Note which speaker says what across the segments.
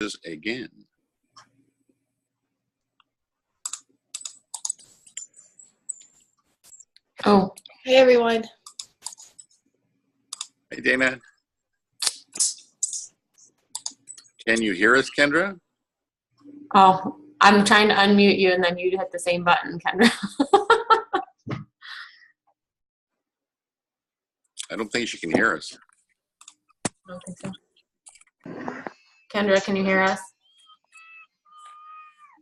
Speaker 1: Again.
Speaker 2: Oh, hey everyone.
Speaker 1: Hey, Dana. Can you hear us, Kendra?
Speaker 2: Oh, I'm trying to unmute you and then you hit the same button, Kendra.
Speaker 1: I don't think she can hear us.
Speaker 2: I don't think so. Kendra, can you hear us?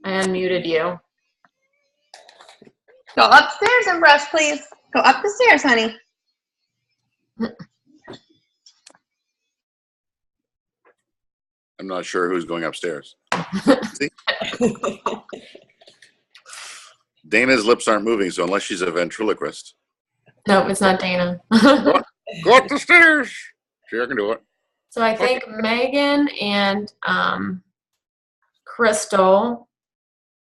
Speaker 2: I unmuted you.
Speaker 3: Go upstairs and brush, please. Go up the stairs, honey.
Speaker 1: I'm not sure who's going upstairs. See? Dana's lips aren't moving, so unless she's a ventriloquist.
Speaker 2: No, it's not Dana.
Speaker 1: Go up the stairs. Sure, I can do it.
Speaker 2: So I think Megan and Crystal,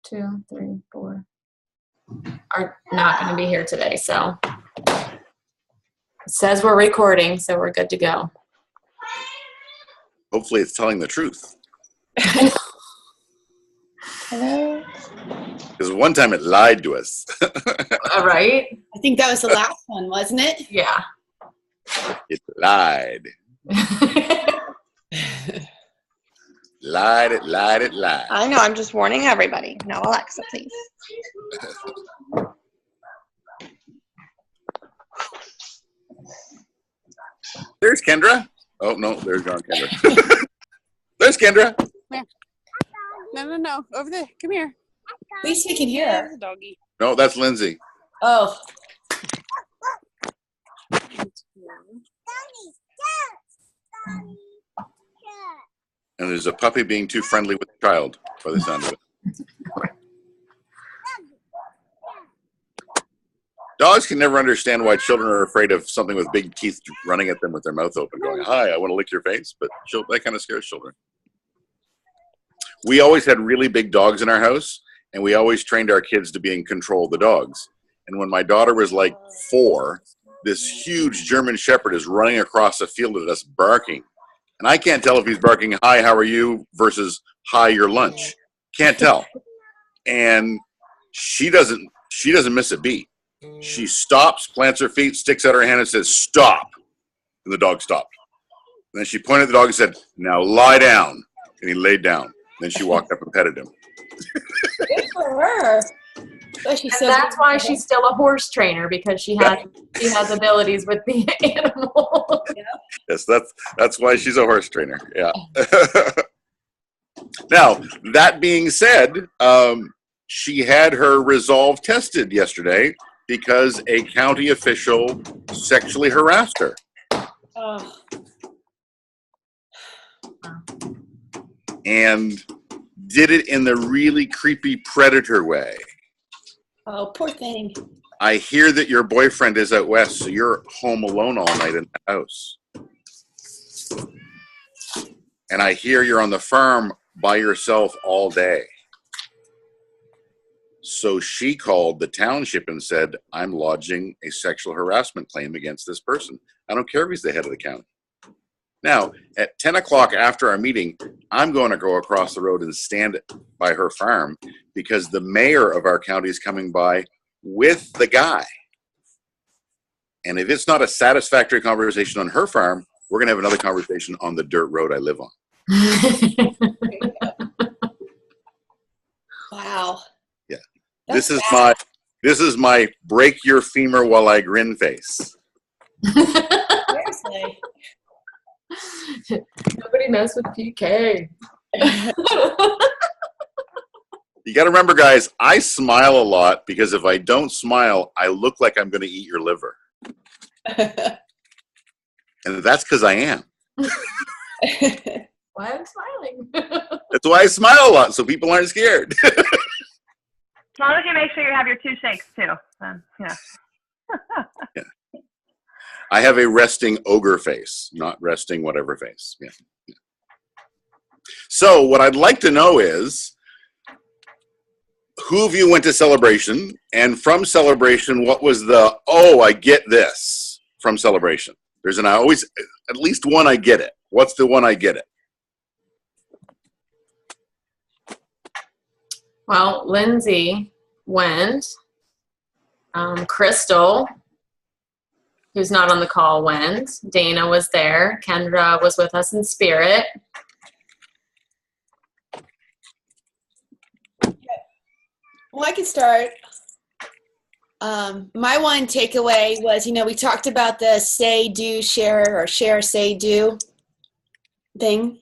Speaker 2: 2, 3, 4, are not going to be here today. So it says we're recording, so we're good to go.
Speaker 1: Hopefully it's telling the truth.
Speaker 3: Hello.
Speaker 1: Because one time it lied to us.
Speaker 2: All right.
Speaker 4: I think that was the last one, wasn't it?
Speaker 2: Yeah.
Speaker 1: It lied. Lied, it lied, it lied.
Speaker 3: I know, I'm just warning everybody. No, Alexa, please.
Speaker 1: There's Kendra. Oh, no, there's John Kendra. There's Kendra.
Speaker 5: No. Over there. Come here.
Speaker 4: At least we can hear
Speaker 5: There's
Speaker 4: her.
Speaker 5: the doggy.
Speaker 1: No, that's Lindsay.
Speaker 4: Oh,
Speaker 1: And there's a puppy being too friendly with the child, by the sound of it. Dogs can never understand why children are afraid of something with big teeth running at them with their mouth open, going, "Hi, I want to lick your face." But that kind of scares children. We always had really big dogs in our house, and we always trained our kids to be in control of the dogs. And when my daughter was like 4, this huge German Shepherd is running across the field at us barking. And I can't tell if he's barking, "Hi, how are you?" versus "Hi, your lunch." Can't tell. And she doesn't miss a beat. She stops, plants her feet, sticks out her hand and says, "Stop." And the dog stopped. And then she pointed at the dog and said, "Now lie down." And he laid down. Then she walked up and petted him.
Speaker 4: good for her.
Speaker 2: And that's why she's still a horse trainer, because she has abilities with the animal.
Speaker 1: Yes, that's why she's a horse trainer. Yeah. Now, that being said, she had her resolve tested yesterday because a county official sexually harassed her.
Speaker 4: Oh,
Speaker 1: And did it in the really creepy predator way.
Speaker 4: oh, poor thing.
Speaker 1: I hear that your boyfriend is out west, so you're home alone all night in the house. And I hear you're on the farm by yourself all day. So she called the township and said, "I'm lodging a sexual harassment claim against this person. I don't care if he's the head of the county." Now, at 10 o'clock after our meeting, I'm going to go across the road and stand by her farm because the mayor of our county is coming by with the guy. And if it's not a satisfactory conversation on her farm, we're going to have another conversation on the dirt road I live on.
Speaker 4: Wow.
Speaker 1: Yeah.
Speaker 4: That's
Speaker 1: This is my break your femur while I grin face.
Speaker 4: Seriously.
Speaker 2: Nobody mess with PK.
Speaker 1: You got to remember, guys, I smile a lot because if I don't smile, I look like I'm going to eat your liver. And that's because I am.
Speaker 2: Why I'm smiling?
Speaker 1: That's why I smile a lot, so people aren't scared.
Speaker 6: As long as you make sure you have your 2 shakes too. Yeah.
Speaker 1: Yeah. I have a resting ogre face, not resting whatever face. Yeah. Yeah. So what I'd like to know is, who of you went to Celebration? And from Celebration, what was the, "Oh, I get this" from Celebration? There's at least one I get it. What's the one I get it?
Speaker 2: Well, Lindsay went. Crystal, who's not on the call, went. Dana was there. Kendra was with us in spirit.
Speaker 4: Well, I can start. My one takeaway was, we talked about the say, do, share, or share, say, do thing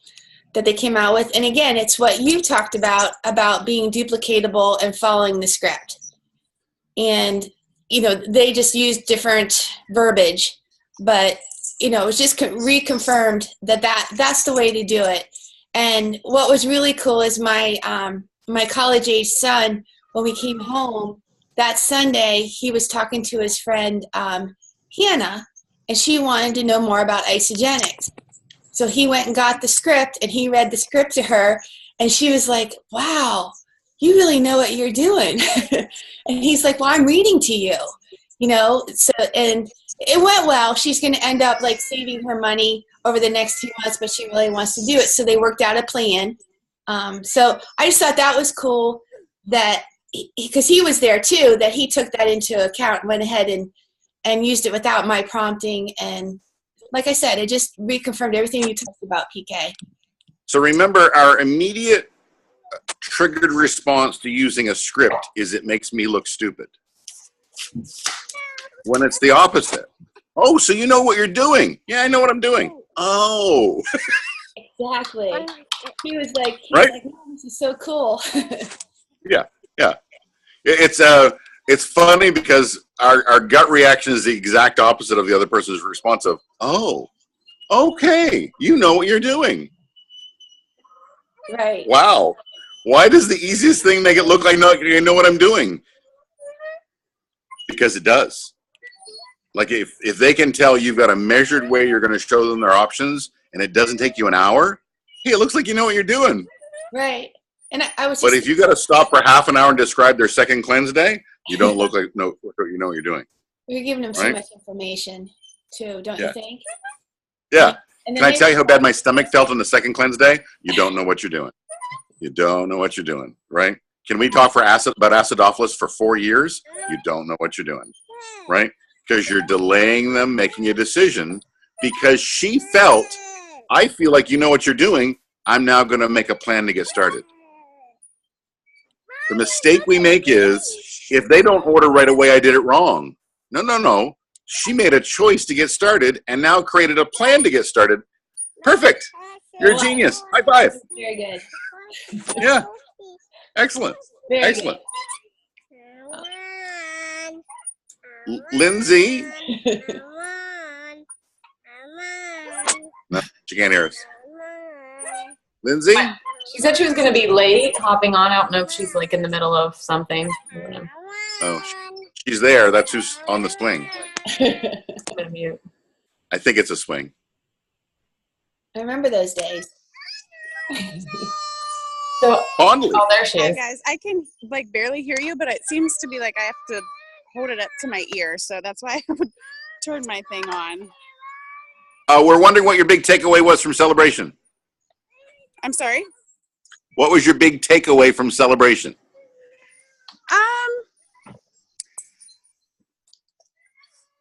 Speaker 4: that they came out with. And again, it's what you talked about being duplicatable and following the script. And, they just used different verbiage, but, it was just reconfirmed that's the way to do it. And what was really cool is my college-age son, when we came home that Sunday, he was talking to his friend, Hannah, and she wanted to know more about Isagenix. So he went and got the script, and he read the script to her, and she was like, wow, you really know what you're doing. And he's like, well, I'm reading to you, so, and it went well. She's going to end up like saving her money over the next 2 months, but she really wants to do it. So they worked out a plan. So I just thought that was cool that, because he was there too, that he took that into account, went ahead and used it without my prompting. And like I said, it just reconfirmed everything you talked about, PK.
Speaker 1: So remember, our immediate triggered response to using a script is it makes me look stupid. When it's the opposite. Oh, so you know what you're doing. Yeah, I know what I'm doing. Oh.
Speaker 4: Exactly. He was like,
Speaker 1: Right?
Speaker 4: oh, this is so cool.
Speaker 1: Yeah. It's funny because our gut reaction is the exact opposite of the other person's response of, oh, okay, you know what you're doing.
Speaker 4: Right.
Speaker 1: Wow. Why does the easiest thing make it look like you know what I'm doing? Because it does. Like if they can tell you've got a measured way you're going to show them their options and it doesn't take you an hour, hey, it looks like you know what you're doing.
Speaker 4: Right. And I was
Speaker 1: But if you got to stop for half an hour and describe their second cleanse day, you don't look like you know what you're doing.
Speaker 4: you're giving them so
Speaker 1: Right?
Speaker 4: much information too, don't you think?
Speaker 1: Yeah.
Speaker 4: And
Speaker 1: Can I tell you how bad my stomach felt on the second cleanse day? You don't know what you're doing. You don't know what you're doing, right? Can we talk about acidophilus for 4 years? You don't know what you're doing, right? Because you're delaying them making a decision because she felt, I feel like you know what you're doing. I'm now going to make a plan to get started. The mistake we make is if they don't order right away, I did it wrong. No. She made a choice to get started and now created a plan to get started. Perfect. You're a genius. High five.
Speaker 4: Very good.
Speaker 1: Yeah. Excellent.
Speaker 4: Very
Speaker 1: Excellent. Lindsay. No, she can't hear us. Lindsay?
Speaker 2: She said she was going to be late hopping on. I don't know if she's like in the middle of something. I don't know.
Speaker 1: Oh, she's there. That's who's on the swing.
Speaker 2: I'm gonna mute.
Speaker 1: I think it's a swing.
Speaker 4: I remember those days.
Speaker 2: So,
Speaker 1: Fondly.
Speaker 2: oh, there she
Speaker 5: Hi
Speaker 2: is.
Speaker 5: guys, I can like barely hear you, but it seems to be like I have to hold it up to my ear, so that's why I would turn my thing on.
Speaker 1: We're wondering what your big takeaway was from Celebration.
Speaker 5: I'm sorry.
Speaker 1: What was your big takeaway from Celebration?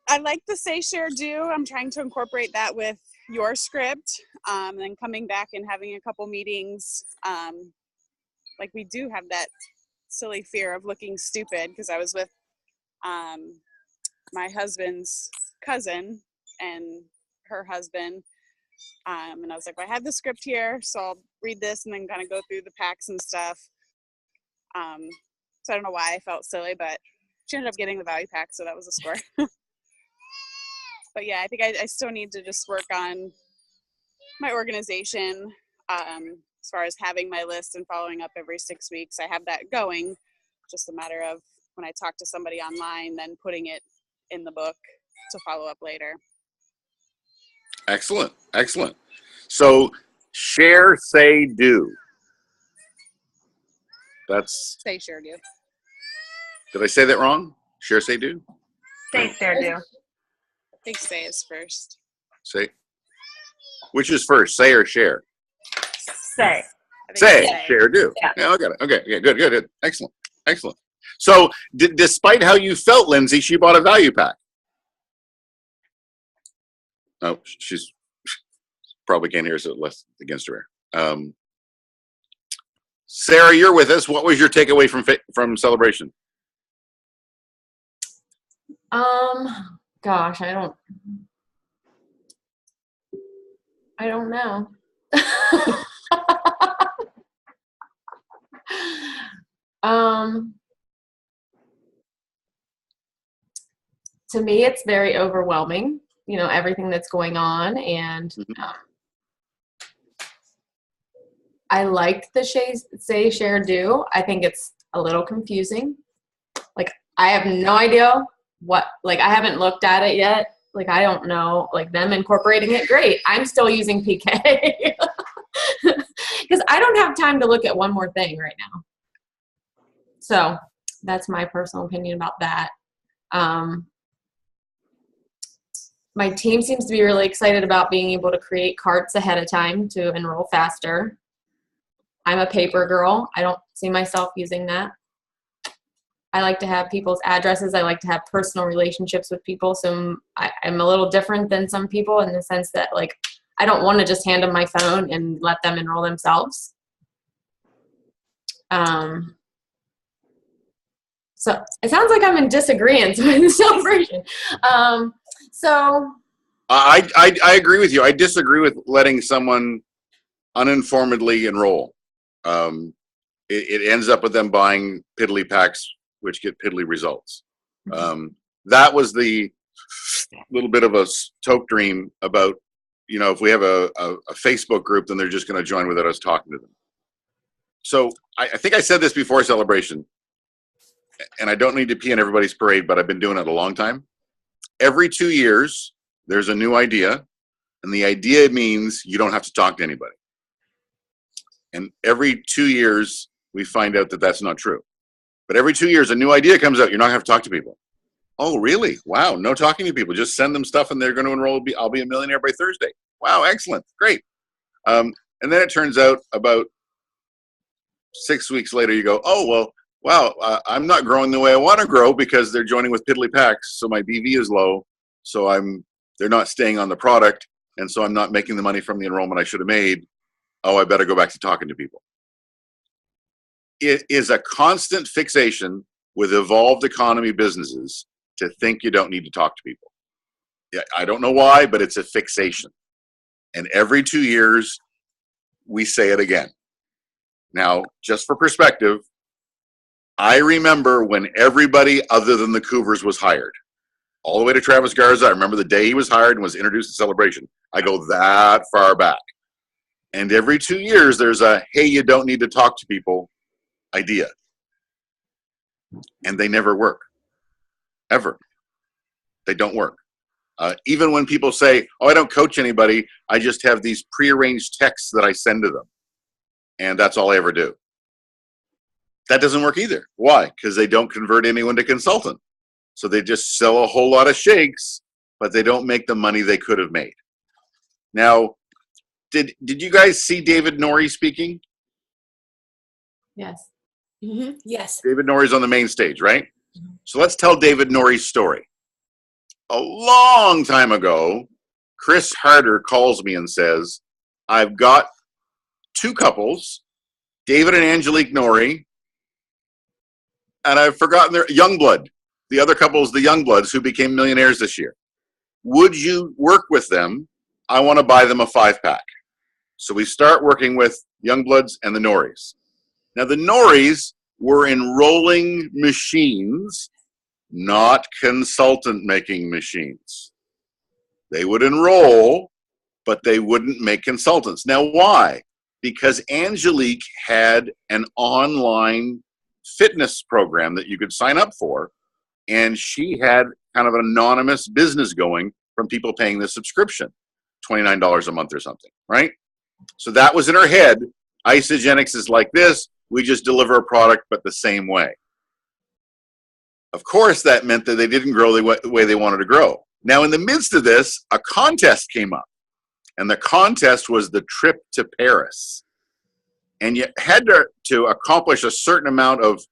Speaker 5: I like the say, share, do. I'm trying to incorporate that with your script, and then coming back and having a couple meetings. Like we do have that silly fear of looking stupid because I was with my husband's cousin and her husband, and I was like, well, I have the script here, so I'll read this and then kind of go through the packs and stuff. So I don't know why I felt silly, but she ended up getting the value pack, so that was a score. But yeah, I think I still need to just work on my organization as far as having my list and following up every 6 weeks. I have that going, just a matter of when I talk to somebody online, then putting it in the book to follow up later.
Speaker 1: Excellent. Excellent. So share, say, do. That's,
Speaker 5: Say, share, do.
Speaker 1: did I say that wrong? Share, say, do?
Speaker 6: Say, share, do.
Speaker 5: I think say is first.
Speaker 1: Say. Which is first, say or share?
Speaker 6: Say.
Speaker 5: I think
Speaker 1: Say,
Speaker 5: it's
Speaker 1: share, do.
Speaker 6: Yeah.
Speaker 1: Yeah, I got it. Okay, yeah, good. Excellent. So, despite how you felt, Lindsay, she bought a value pack. Oh, she's probably can't hear us, so less against her. Sarah, you're with us. What was your takeaway from Celebration?
Speaker 2: Gosh, I don't know. To me, it's very overwhelming, everything that's going on. And I liked the say, share, do. I think it's a little confusing. Like, I have no idea I haven't looked at it yet. Like, I don't know, them incorporating it. Great. I'm still using PK because I don't have time to look at one more thing right now. So that's my personal opinion about that. My team seems to be really excited about being able to create carts ahead of time to enroll faster. I'm a paper girl. I don't see myself using that. I like to have people's addresses. I like to have personal relationships with people. So I'm a little different than some people in the sense that, I don't want to just hand them my phone and let them enroll themselves. So it sounds like I'm in disagreement with the Celebration. So
Speaker 1: I agree with you. I disagree with letting someone uninformedly enroll. It ends up with them buying piddly packs, which get piddly results. That was the little bit of a toke dream about, if we have a Facebook group, then they're just going to join without us talking to them. So I think I said this before Celebration, and I don't need to pee on everybody's parade, but I've been doing it a long time. Every 2 years, there's a new idea, and the idea means you don't have to talk to anybody. And every 2 years, we find out that that's not true. But every 2 years, a new idea comes out. You're not going to have to talk to people. Oh, really? Wow, no talking to people. Just send them stuff, and they're going to enroll. I'll be a millionaire by Thursday. Wow, excellent. Great. And then it turns out about 6 weeks later, you go, oh, well, wow, I'm not growing the way I want to grow because they're joining with piddly packs, so my BV is low, so they're not staying on the product, and so I'm not making the money from the enrollment I should have made. Oh, I better go back to talking to people. It is a constant fixation with evolved economy businesses to think you don't need to talk to people. Yeah, I don't know why, but it's a fixation. And every 2 years, we say it again. Now, just for perspective, I remember when everybody other than the Cougars was hired. All the way to Travis Garza. I remember the day he was hired and was introduced to Celebration. I go that far back. And every 2 years, there's a, hey, you don't need to talk to people idea. And they never work. Ever. They don't work. Even when people say, oh, I don't coach anybody, I just have these prearranged texts that I send to them. And that's all I ever do. That doesn't work either. Why? Because they don't convert anyone to consultant. So they just sell a whole lot of shakes, but they don't make the money they could have made. Now, did you guys see David Norrie speaking?
Speaker 2: yes.
Speaker 4: Mm-hmm. Yes.
Speaker 1: David Norrie's on the main stage, right? So let's tell David Norrie's story. A long time ago, Chris Harder calls me and says, I've got two couples, David and Angelique Norrie, and I've forgotten their Youngblood. The other couple is the Youngbloods who became millionaires this year. Would you work with them? I want to buy them a 5-pack. So we start working with Youngbloods and the Norries. Now the Norries were enrolling machines, not consultant making machines. They would enroll, but they wouldn't make consultants. Now why? Because Angelique had an online fitness program that you could sign up for, and she had kind of an anonymous business going from people paying the subscription, $29 a month or something, right? So that was in her head. Isagenix is like this. We just deliver a product, but the same way. Of course, that meant that they didn't grow the way they wanted to grow. Now, in the midst of this, a contest came up, and the contest was the trip to Paris. and you had to accomplish a certain amount of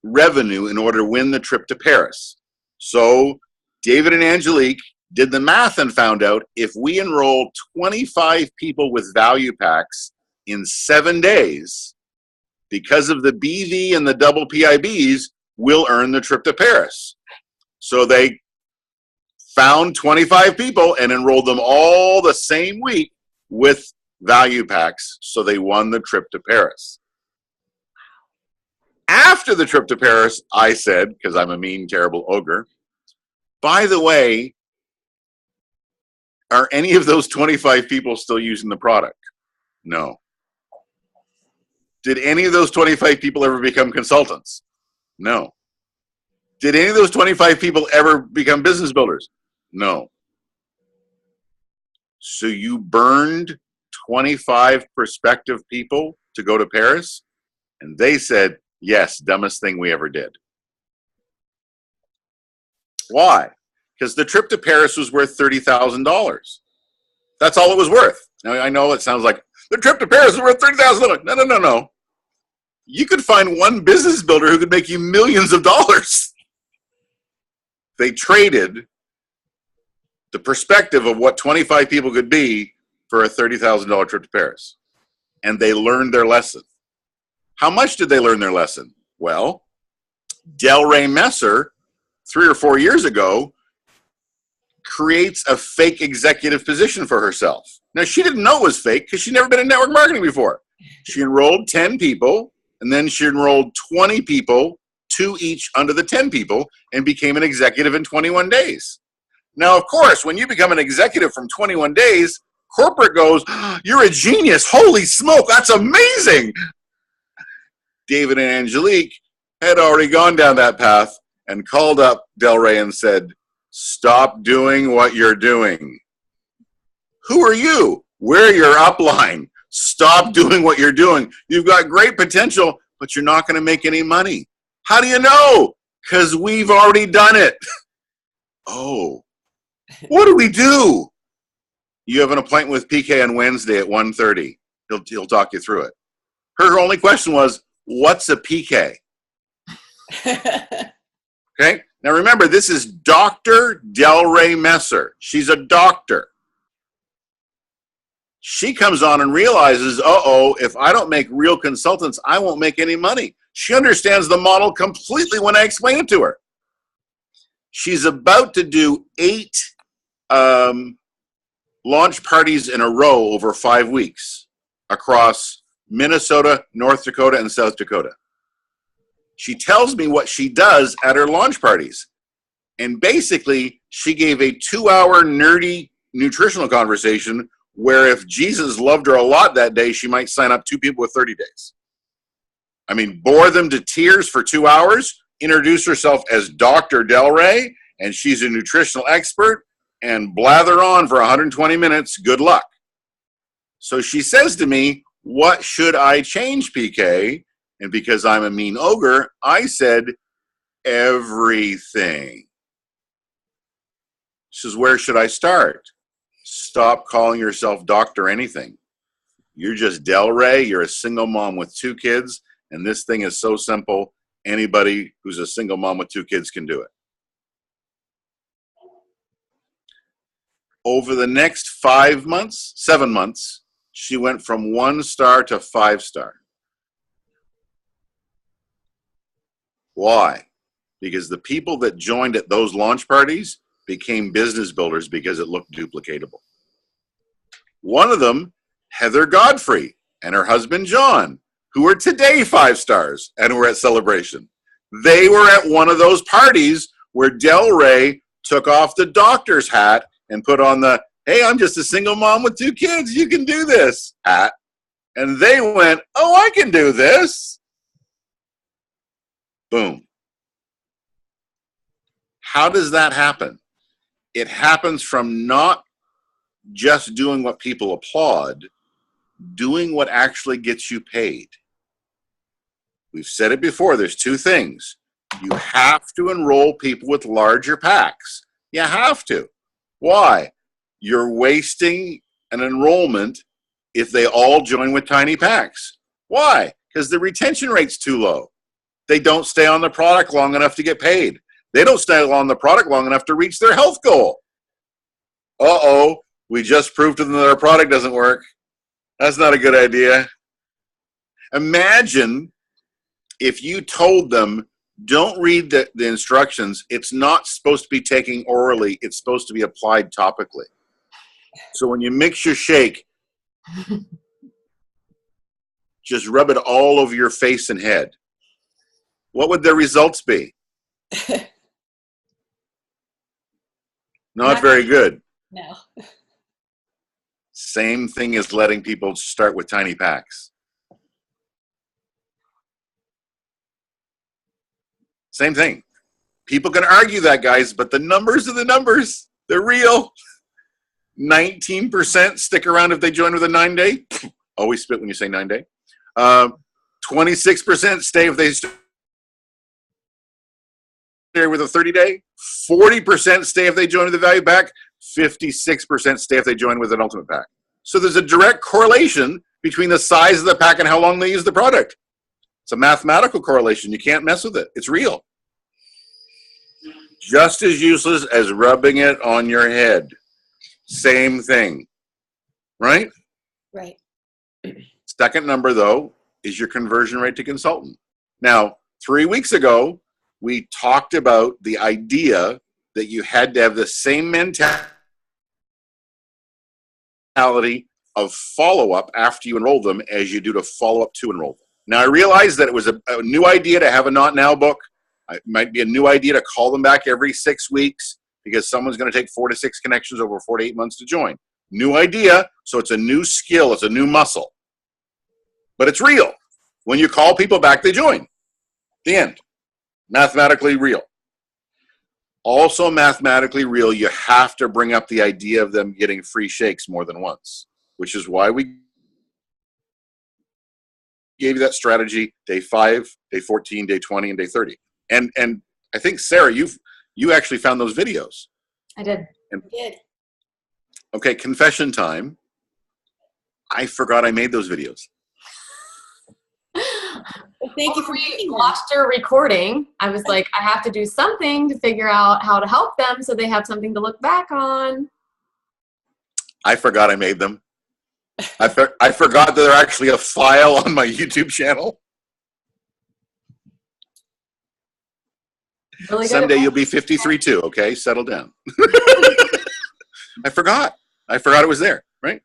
Speaker 1: revenue in order to win the trip to Paris. So David and Angelique did the math and found out if we enroll 25 people with value packs in 7 days, because of the BV and the double PIBs, we'll earn the trip to Paris. So they found 25 people and enrolled them all the same week with value packs, so they won the trip to Paris. After the trip to Paris, I said, because I'm a mean, terrible ogre, by the way, are any of those 25 people still using the product? No. Did any of those 25 people ever become consultants? No. Did any of those 25 people ever become business builders? No. So you burned 25 prospective people to go to Paris? And they said, yes, dumbest thing we ever did. Why? Because the trip to Paris was worth $30,000. That's all it was worth. Now, I know it sounds like the trip to Paris was worth $30,000. No. You could find one business builder who could make you millions of dollars. They traded the perspective of what 25 people could be for a $30,000 trip to Paris. And they learned their lesson. How much did they learn their lesson? Well, Delray Messer, 3 or 4 years ago, creates a fake executive position for herself. Now, she didn't know it was fake because she'd never been in network marketing before. She enrolled 10 people, and then she enrolled 20 people, 2 each under the 10 people, and became an executive in 21 days. Now, of course, when you become an executive from 21 days, corporate goes, you're a genius. Holy smoke, that's amazing. David and Angelique had already gone down that path and called up Delray and said, stop doing what you're doing. Who are you? We're your upline. Stop doing what you're doing. You've got great potential, but you're not going to make any money. How do you know? Because we've already done it. Oh, what do we do? You have an appointment with PK on Wednesday at 1:30. He'll talk you through it. Her only question was, what's a PK? Okay. Now remember, this is Dr. Delray Messer. She's a doctor. She comes on and realizes, if I don't make real consultants, I won't make any money. She understands the model completely when I explain it to her. She's about to do 8 launch parties in a row over 5 weeks across Minnesota, North Dakota, and South Dakota. She tells me what she does at her launch parties. And basically, she gave a 2-hour nerdy nutritional conversation where if Jesus loved her a lot that day, she might sign up 2 people with 30 days. I mean, bore them to tears for 2 hours, introduce herself as Dr. Delray, and she's a nutritional expert, and blather on for 120 minutes. Good luck. So she says to me, what should I change, PK? And because I'm a mean ogre, I said, everything. She says, where should I start? Stop calling yourself Dr. Anything. You're just Delray. You're a single mom with 2 kids. And this thing is so simple. Anybody who's a single mom with 2 kids can do it. Over the next 7 months, she went from 1-star to 5-star. Why? Because the people that joined at those launch parties became business builders because it looked duplicatable. One of them, Heather Godfrey, and her husband John, who are today 5 stars and were at Celebration. They were at one of those parties where Delray took off the doctor's hat and put on the, hey, I'm just a single mom with 2 kids, you can do this hat. And they went, oh, I can do this. Boom. How does that happen? It happens from not just doing what people applaud, doing what actually gets you paid. We've said it before, there's 2 things. You have to enroll people with larger packs. You have to. Why? You're wasting an enrollment if they all join with tiny packs. Why? Because the retention rate's too low. They don't stay on the product long enough to get paid. They don't stay on the product long enough to reach their health goal. Uh-oh, we just proved to them that our product doesn't work. That's not a good idea. Imagine if you told them, don't read the instructions. It's not supposed to be taken orally. It's supposed to be applied topically. So when you mix your shake, just rub it all over your face and head. What would the results be? Not very good.
Speaker 4: No.
Speaker 1: Same thing as letting people start with tiny packs. Same thing. People can argue that, guys, but the numbers are the numbers. They're real. 19% stick around if they join with a 9-day. Always spit when you say 9-day. 26% stay if they stay with a 30-day. 40% stay if they join with a value pack. 56% stay if they join with an ultimate pack. So there's a direct correlation between the size of the pack and how long they use the product. It's a mathematical correlation. You can't mess with it. It's real. Just as useless as rubbing it on your head. Same thing. Right?
Speaker 4: Right.
Speaker 1: Second number, though, is your conversion rate to consultant. Now, 3 weeks ago, we talked about the idea that you had to have the same mentality of follow-up after you enroll them as you do to follow-up to enroll them. Now, I realized that it was a new idea to have a Not Now book. It might be a new idea to call them back every 6 weeks because someone's going to take 4 to 6 connections over 4 to 8 months to join. New idea, so it's a new skill, it's a new muscle. But it's real. When you call people back, they join. The end. Mathematically real. Also mathematically real, you have to bring up the idea of them getting free shakes more than once, which is why we gave you that strategy day 5, day 14, day 20, and day 30. And I think, Sarah, you actually found those videos.
Speaker 2: I did.
Speaker 4: I did.
Speaker 1: Okay, confession time. I forgot I made those videos.
Speaker 4: Well, thank you for
Speaker 2: we
Speaker 4: making them.
Speaker 2: watched your recording. I was like, I have to do something to figure out how to help them so they have something to look back on.
Speaker 1: I forgot I made them. I forgot that they're actually a file on my YouTube channel.
Speaker 2: Really good
Speaker 1: Someday
Speaker 2: at
Speaker 1: you'll be 53 too, okay? Settle down. I forgot it was there, right?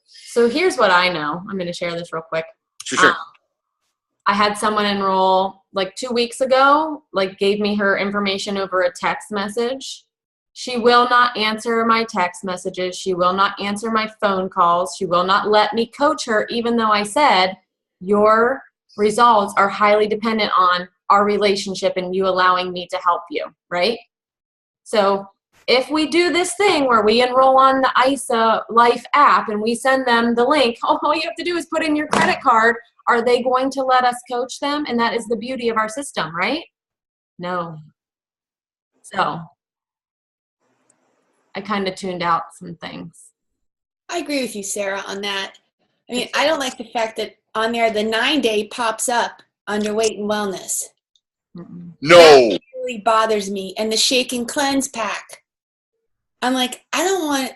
Speaker 2: So here's what I know. I'm going to share this real quick.
Speaker 1: Sure.
Speaker 2: I had someone enroll like 2 weeks ago, like gave me her information over a text message. She will not answer my text messages. She will not answer my phone calls. She will not let me coach her, even though I said your results are highly dependent on our relationship and you allowing me to help you, right? So if we do this thing where we enroll on the ISA Life app and we send them the link, all you have to do is put in your credit card. Are they going to let us coach them? And that is the beauty of our system, right? No. So I kind of tuned out some things.
Speaker 4: I agree with you, Sarah, on that. I mean, I don't like the fact that on there the 9-day pops up under weight and wellness.
Speaker 2: Mm-mm.
Speaker 1: No.
Speaker 4: That really bothers me. And the shake and cleanse pack. I'm like, I don't want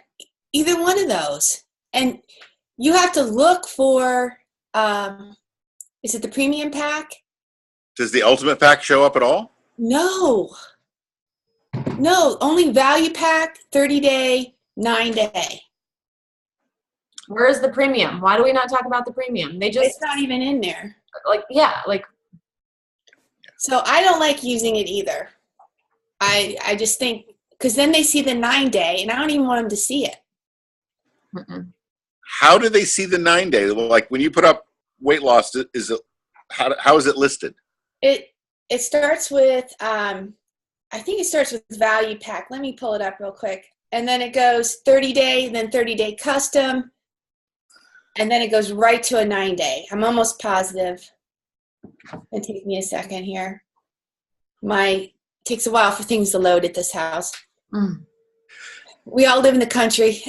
Speaker 4: either one of those. And you have to look for, is it the premium pack?
Speaker 1: Does the ultimate pack show up at all?
Speaker 4: No, only value pack, 30-day, 9-day.
Speaker 2: Where's the premium? Why do we not talk about the premium? They just
Speaker 4: It's not even in there.
Speaker 2: like
Speaker 4: So I don't like using it either. I just think, because then they see the 9-day and I don't even want them to see it.
Speaker 2: mm-mm.
Speaker 1: How do they see the 9-day? Like when you put up weight loss, is it how is it listed?
Speaker 4: It starts with, I think it starts with value pack. Let me pull it up real quick. And then it goes 30-day, then 30-day custom. And then it goes right to a 9-day. I'm almost positive. It takes me a second here. Takes a while for things to load at this house.
Speaker 2: Mm.
Speaker 4: We all live in the country.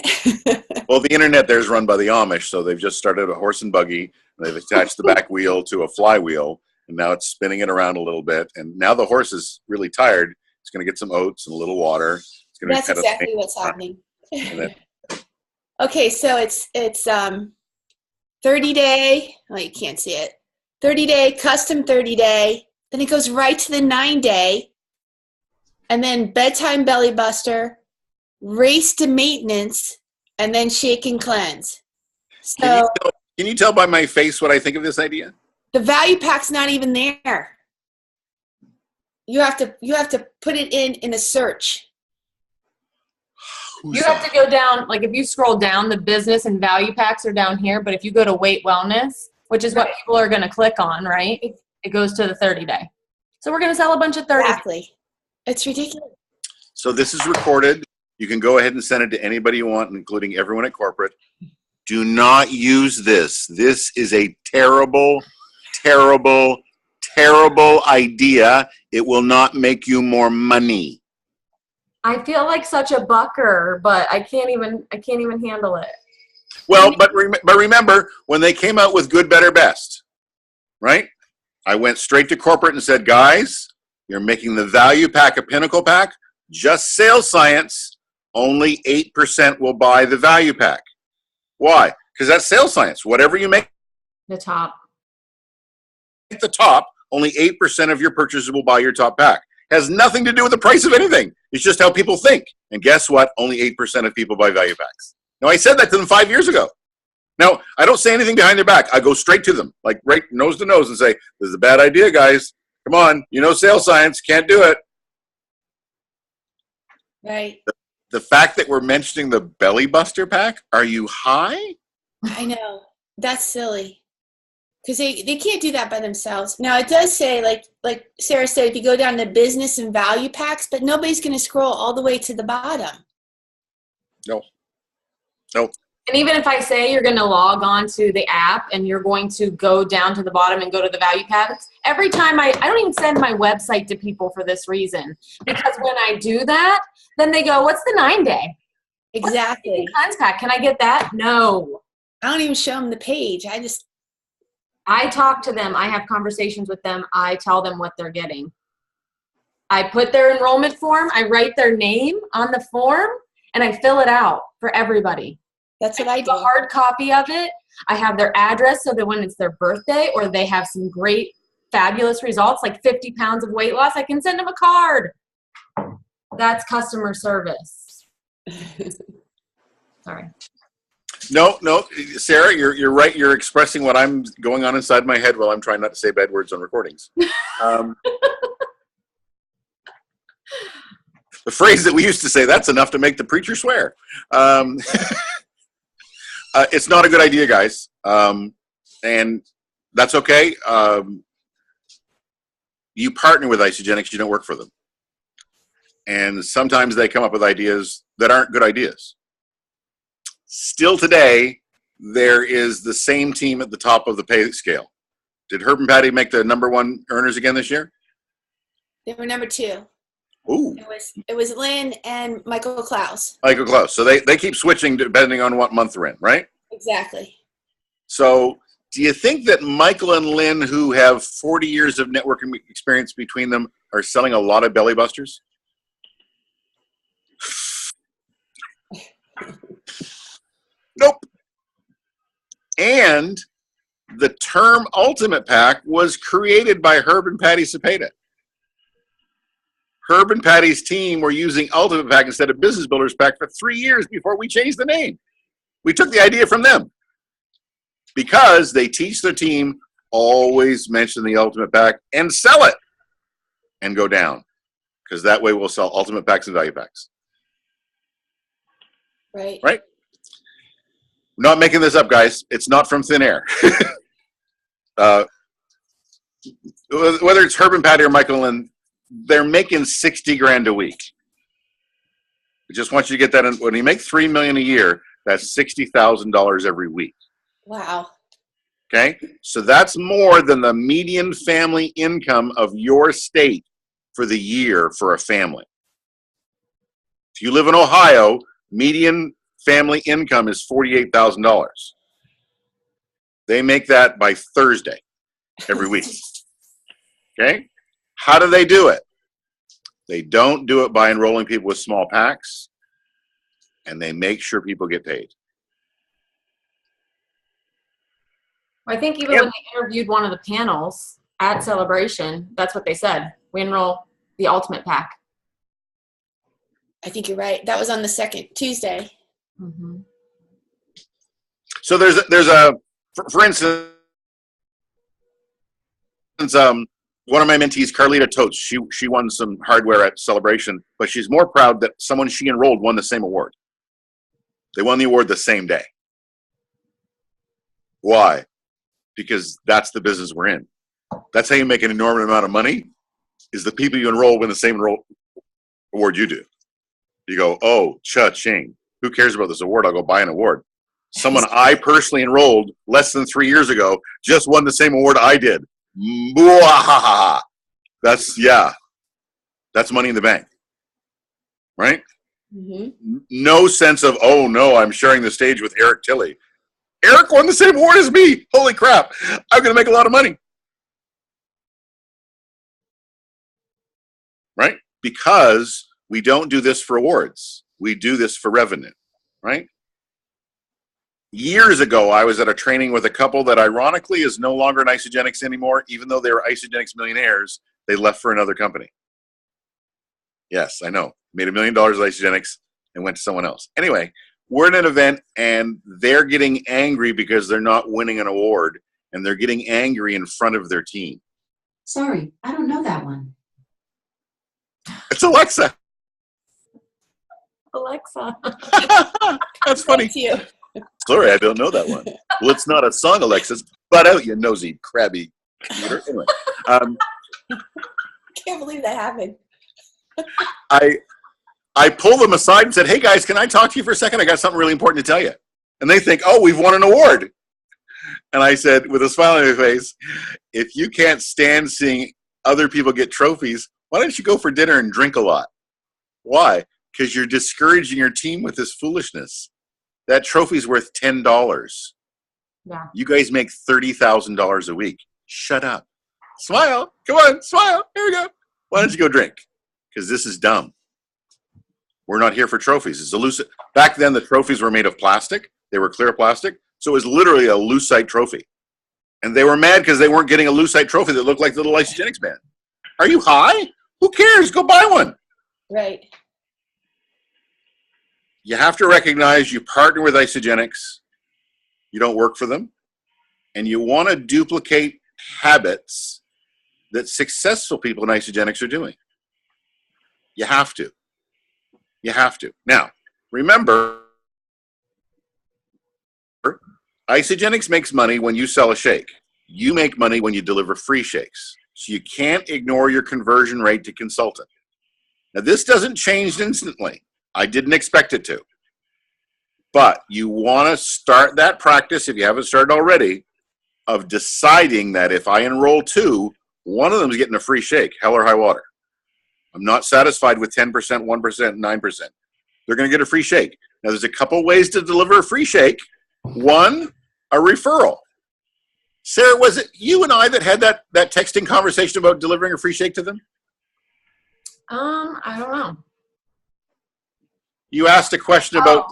Speaker 1: Well, the internet there is run by the Amish, so they've just started a horse and buggy. And they've attached the back wheel to a flywheel, and now it's spinning it around a little bit. And now the horse is really tired. It's going to get some oats and a little water. It's going to
Speaker 4: That's exactly what's happening.
Speaker 1: then,
Speaker 4: Okay, so it's 30-day. Oh, you can't see it. 30-day, custom 30-day. Then it goes right to the 9-day. And then bedtime belly buster, race to maintenance, and then shake and cleanse. So
Speaker 1: can you tell by my face what I think of this idea?
Speaker 4: the value pack's not even there. You have to put it in a search.
Speaker 2: You have to go down, like if you scroll down, the business and value packs are down here, but if you go to weight wellness, which is what people are going to click on, right? It goes to the 30-day. So we're going to sell a bunch of 30.
Speaker 4: Exactly. It's ridiculous.
Speaker 1: So this is recorded. You can go ahead and send it to anybody you want, including everyone at corporate. Do not use this. This is a terrible, terrible, terrible idea. It will not make you more money.
Speaker 2: I feel like such a bucker, but I can't even handle it.
Speaker 1: Well, but remember, when they came out with Good, Better, Best, right? I went straight to corporate and said, guys, you're making the value pack a pinnacle pack, just sales science, only 8% will buy the value pack. Why? Because that's sales science. Whatever you make
Speaker 2: The top.
Speaker 1: at the top, only 8% of your purchases will buy your top pack. Has nothing to do with the price of anything. It's just how people think. And guess what? Only 8% of people buy value packs. Now, I said that to them 5 years ago. Now, I don't say anything behind their back. I go straight to them, like right nose to nose, and say, this is a bad idea, guys. Come on. You know sales science. Can't do it.
Speaker 4: Right.
Speaker 1: The fact that we're mentioning the Belly Buster pack, are you high?
Speaker 4: I know. That's silly. Because they can't do that by themselves. Now, it does say, like Sarah said, if you go down to business and value packs, but nobody's going to scroll all the way to the bottom.
Speaker 1: No.
Speaker 2: And even if I say you're going to log on to the app and you're going to go down to the bottom and go to the value packs, every time I don't even send my website to people for this reason. Because when I do that, then they go, what's the 9-day?
Speaker 4: Exactly.
Speaker 2: Cleanse pack. Can I get that? No.
Speaker 4: I don't even show them the page.
Speaker 2: I talk to them. I have conversations with them. I tell them what they're getting. I put their enrollment form. I write their name on the form, and I fill it out for everybody.
Speaker 4: That's what I do.
Speaker 2: A hard copy of it. I have their address so that when it's their birthday or they have some great, fabulous results, like 50 pounds of weight loss, I can send them a card. That's customer service. Sorry.
Speaker 1: No, Sarah, you're right. You're expressing what I'm going on inside my head while I'm trying not to say bad words on recordings. The phrase that we used to say, that's enough to make the preacher swear. It's not a good idea, guys. And that's okay. You partner with Isagenix, you don't work for them. And sometimes they come up with ideas that aren't good ideas. Still today, there is the same team at the top of the pay scale. Did Herb and Patty make the #1 earners again this year?
Speaker 4: They were number 2.
Speaker 1: Ooh.
Speaker 4: It was Lynn and Michael Klaus.
Speaker 1: Michael Klaus. So they keep switching depending on what month they're in, right?
Speaker 4: Exactly.
Speaker 1: So do you think that Michael and Lynn, who have 40 years of networking experience between them, are selling a lot of belly busters? Nope. And the term Ultimate Pack was created by Herb and Patty Cepeda. Herb and Patty's team were using Ultimate Pack instead of Business Builders Pack for 3 years before we changed the name. We took the idea from them because they teach their team always mention the Ultimate Pack and sell it and go down, because that way we'll sell Ultimate Packs and Value Packs.
Speaker 4: Right.
Speaker 1: Right? Not making this up, guys. It's not from thin air. Whether it's Herb and Patty or Michael and they're making 60 grand a week. I just want you to get that in. When you make $3 million a year, that's $60,000 every week.
Speaker 4: Wow.
Speaker 1: Okay? So that's more than the median family income of your state for the year for a family. If you live in Ohio, median family income is $48,000. They make that by Thursday every week. Okay? How do they do it? They don't do it by enrolling people with small packs, and they make sure people get paid.
Speaker 2: I think even when they interviewed one of the panels at Celebration, that's what they said. We enroll the Ultimate Pack.
Speaker 4: I think you're right. That was on the second Tuesday.
Speaker 2: Mm-hmm.
Speaker 1: So there's a for instance, one of my mentees, Carlita Totes, she won some hardware at Celebration, but she's more proud that someone she enrolled won the same award. They won the award the same day. Why? Because that's the business we're in. That's how you make an enormous amount of money, is the people you enroll win the same award you do. You go, oh, cha-ching. Who cares about this award? I'll go buy an award. Someone I personally enrolled less than 3 years ago just won the same award I did. That's money in the bank, right?
Speaker 4: Mm-hmm.
Speaker 1: No sense of, oh no, I'm sharing the stage with Eric Tilley. Eric won the same award as me. Holy crap, I'm going to make a lot of money. Right? Because we don't do this for awards. We do this for revenue, right? Years ago, I was at a training with a couple that ironically is no longer in Isagenix anymore. Even though they were Isagenix millionaires, they left for another company. Yes, I know. Made $1 million at Isagenix and went to someone else. Anyway, we're at an event and they're getting angry because they're not winning an award, and they're getting angry in front of their team.
Speaker 7: Sorry, I don't know that one.
Speaker 1: It's Alexa.
Speaker 2: Alexa.
Speaker 1: That's funny.
Speaker 4: Thank you.
Speaker 1: Sorry, I don't know that one. Well, it's not a song, Alexis. Butt out, you nosy, crabby computer. Anyway,
Speaker 4: Can't believe that happened.
Speaker 1: I pulled them aside and said, hey, guys, can I talk to you for a second? I got something really important to tell you. And they think, oh, we've won an award. And I said, with a smile on my face, if you can't stand seeing other people get trophies, why don't you go for dinner and drink a lot? Why? Because you're discouraging your team with this foolishness. That trophy's worth $10.
Speaker 2: Yeah.
Speaker 1: You guys make $30,000 a week. Shut up. Smile. Come on, smile. Here we go. Why don't you go drink? Because this is dumb. We're not here for trophies. It's a lucite. Back then, the trophies were made of plastic. They were clear plastic. So it was literally a lucite trophy. And they were mad because they weren't getting a lucite trophy that looked like the little Isagenix band. Are you high? Who cares? Go buy one.
Speaker 4: Right.
Speaker 1: You have to recognize you partner with Isagenix. You don't work for them. And you want to duplicate habits that successful people in Isagenix are doing. You have to. You have to. Now, remember, Isagenix makes money when you sell a shake. You make money when you deliver free shakes. So you can't ignore your conversion rate to consultant. Now, this doesn't change instantly. I didn't expect it to. But you want to start that practice, if you haven't started already, of deciding that if I enroll 2, one of them is getting a free shake, hell or high water. I'm not satisfied with 10%, 1%, 9%. They're going to get a free shake. Now, there's a couple ways to deliver a free shake. One, a referral. Sarah, was it you and I that had that texting conversation about delivering a free shake to them?
Speaker 2: I don't know.
Speaker 1: You asked a question about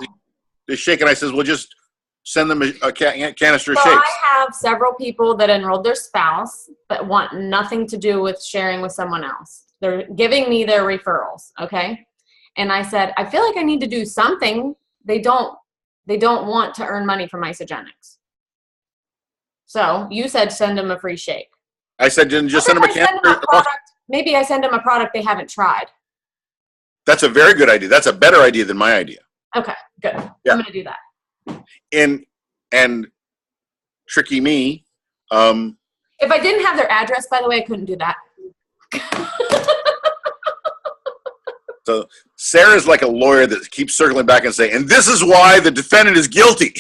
Speaker 1: the shake, and I says, well, just send them a canister of
Speaker 2: So
Speaker 1: shakes.
Speaker 2: I have several people that enrolled their spouse but want nothing to do with sharing with someone else. They're giving me their referrals, okay? And I said, I feel like I need to do something. They don't want to earn money from Isagenix. So you said send them a free shake.
Speaker 1: I said, just send them a canister.
Speaker 2: Maybe I send them a product they haven't tried.
Speaker 1: That's a very good idea. That's a better idea than my idea.
Speaker 2: Okay, good.
Speaker 1: Yeah.
Speaker 2: I'm going to do that.
Speaker 1: And tricky me.
Speaker 2: If I didn't have their address, by the way, I couldn't do that.
Speaker 1: So Sarah's like a lawyer that keeps circling back and saying, and this is why the defendant is guilty.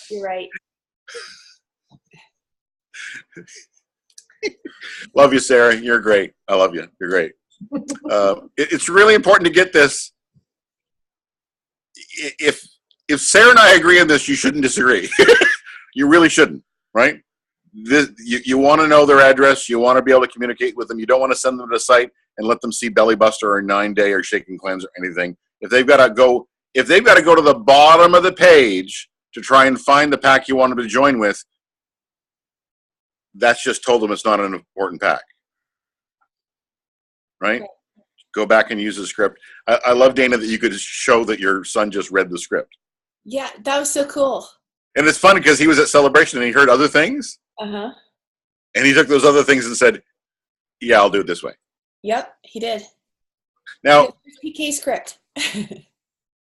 Speaker 4: You're right.
Speaker 1: Love you, Sarah. You're great. I love you. You're great. It's really important to get this. if Sarah and I agree on this, you shouldn't disagree. You really shouldn't, right? You want to know their address. You want to be able to communicate with them. You don't want to send them to the site and let them see Belly Buster or 9 Day or Shaking Clams or anything. If they've got to go to the bottom of the page to try and find the pack you want them to join with, that's just told them it's not an important pack, right? Okay. Go back and use the script. I love, Dana, that you could show that your son just read the script.
Speaker 4: Yeah, that was so cool.
Speaker 1: And it's funny because he was at Celebration and he heard other things.
Speaker 4: Uh-huh.
Speaker 1: And he took those other things and said, yeah, I'll do it this way.
Speaker 4: Yep, he did.
Speaker 1: Now,
Speaker 4: PK script.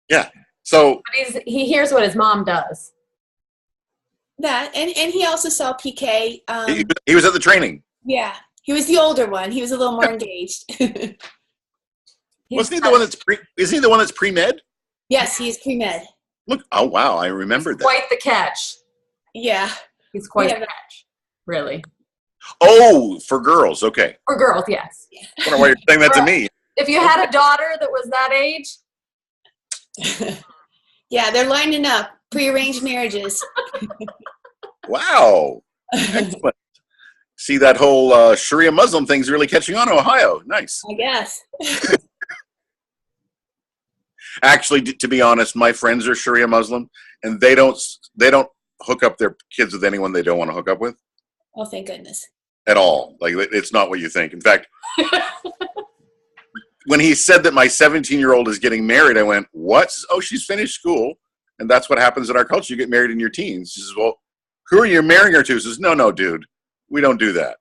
Speaker 1: Yeah. So
Speaker 2: but he hears what his mom does.
Speaker 4: That and he also saw PK.
Speaker 1: He was at the training.
Speaker 4: Yeah, he was the older one. He was a little more engaged.
Speaker 1: Wasn't he the one that's Isn't he the one that's pre-med?
Speaker 4: Yes, he's pre-med.
Speaker 1: Look, oh wow, I remembered that.
Speaker 2: Quite the catch.
Speaker 4: Yeah,
Speaker 2: he's quite the catch. Really.
Speaker 1: Oh, for girls, okay.
Speaker 2: For girls, yes.
Speaker 1: I don't know why you're saying that to me.
Speaker 2: If you had a daughter that was that age.
Speaker 4: Yeah, they're lining up. Prearranged marriages.
Speaker 1: Wow. Excellent. See, that whole Sharia Muslim thing's really catching on in Ohio. Nice.
Speaker 4: I guess.
Speaker 1: Actually, to be honest, my friends are Sharia Muslim, and they don't hook up their kids with anyone they don't want to hook up with.
Speaker 4: Oh, thank goodness.
Speaker 1: At all. Like, it's not what you think. In fact, when he said that my 17-year-old is getting married, I went, what? Oh, she's finished school. And that's what happens in our culture. You get married in your teens. She says, well, who are you marrying her to? He says, no, dude, we don't do that.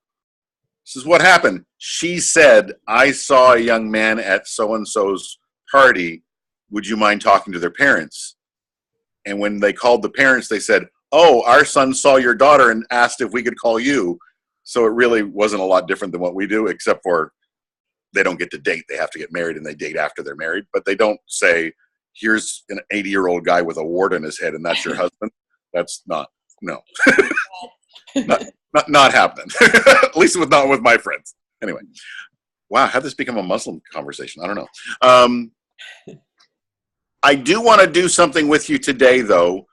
Speaker 1: He says, what happened? She said, I saw a young man at so-and-so's party. Would you mind talking to their parents? And when they called the parents, they said, oh, our son saw your daughter and asked if we could call you. So it really wasn't a lot different than what we do, except for they don't get to date. They have to get married, and they date after they're married. But they don't say, here's an 80-year-old guy with a wart on his head, and that's your husband. That's not happening. At least not with my friends. Anyway, wow, how did this become a Muslim conversation? I don't know. I do want to do something with you today, though,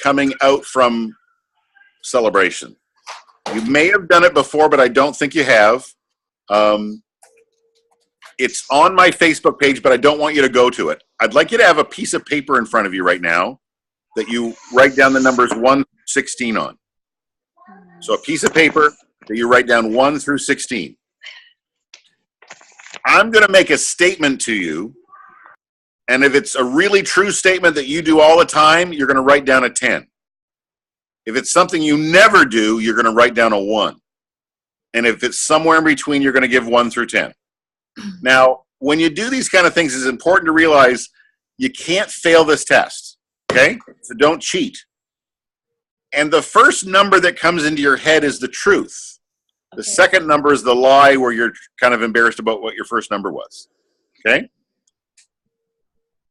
Speaker 1: coming out from Celebration. You may have done it before, but I don't think you have. It's on my Facebook page, but I don't want you to go to it. I'd like you to have a piece of paper in front of you right now that you write down the numbers 1 through 16 on. So a piece of paper that you write down 1 through 16. I'm going to make a statement to you, and if it's a really true statement that you do all the time, you're going to write down a 10. If it's something you never do, you're going to write down a 1. And if it's somewhere in between, you're going to give 1 through 10. Now, when you do these kind of things, it's important to realize you can't fail this test, okay? So don't cheat. And the first number that comes into your head is the truth. The second number is the lie where you're kind of embarrassed about what your first number was, okay?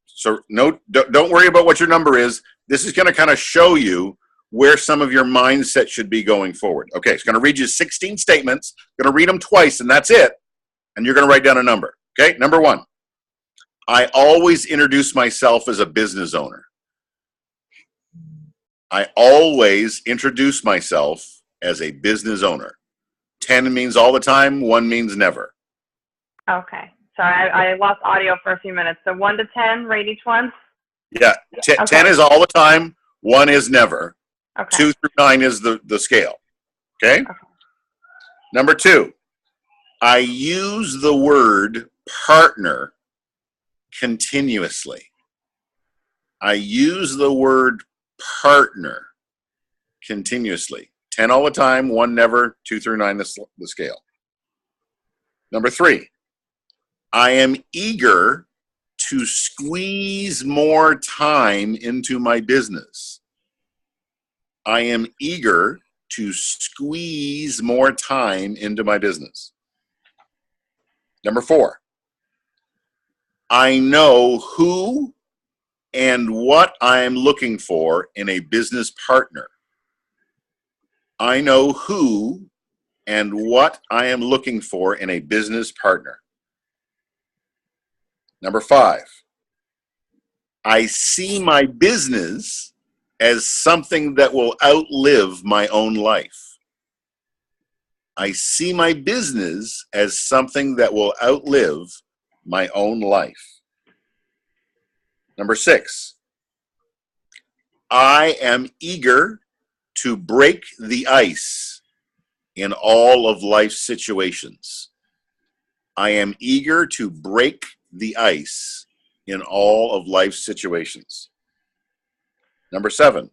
Speaker 1: So don't worry about what your number is. This is going to kind of show you where some of your mindset should be going forward. Okay, it's going to read you 16 statements. Going to read them twice, and that's it. And you're going to write down a number. Okay, number 1. I always introduce myself as a business owner. I always introduce myself as a business owner. 10 means all the time. 1 means never.
Speaker 6: Okay. Sorry, I lost audio for a few minutes. So 1 to 10, rate each one?
Speaker 1: Yeah, 10 is all the time. 1 is never.
Speaker 6: Okay.
Speaker 1: 2 through 9 is the scale. Okay? Number 2, I use the word partner continuously. I use the word partner continuously. 10 all the time, 1 never, 2 through 9 the scale. Number 3, I am eager to squeeze more time into my business. I am eager to squeeze more time into my business. Number 4, I know who and what I am looking for in a business partner. I know who and what I am looking for in a business partner. Number 5, I see my business as something that will outlive my own life. I see my business as something that will outlive my own life. Number 6, I am eager to break the ice in all of life's situations. I am eager to break the ice in all of life's situations. Number 7,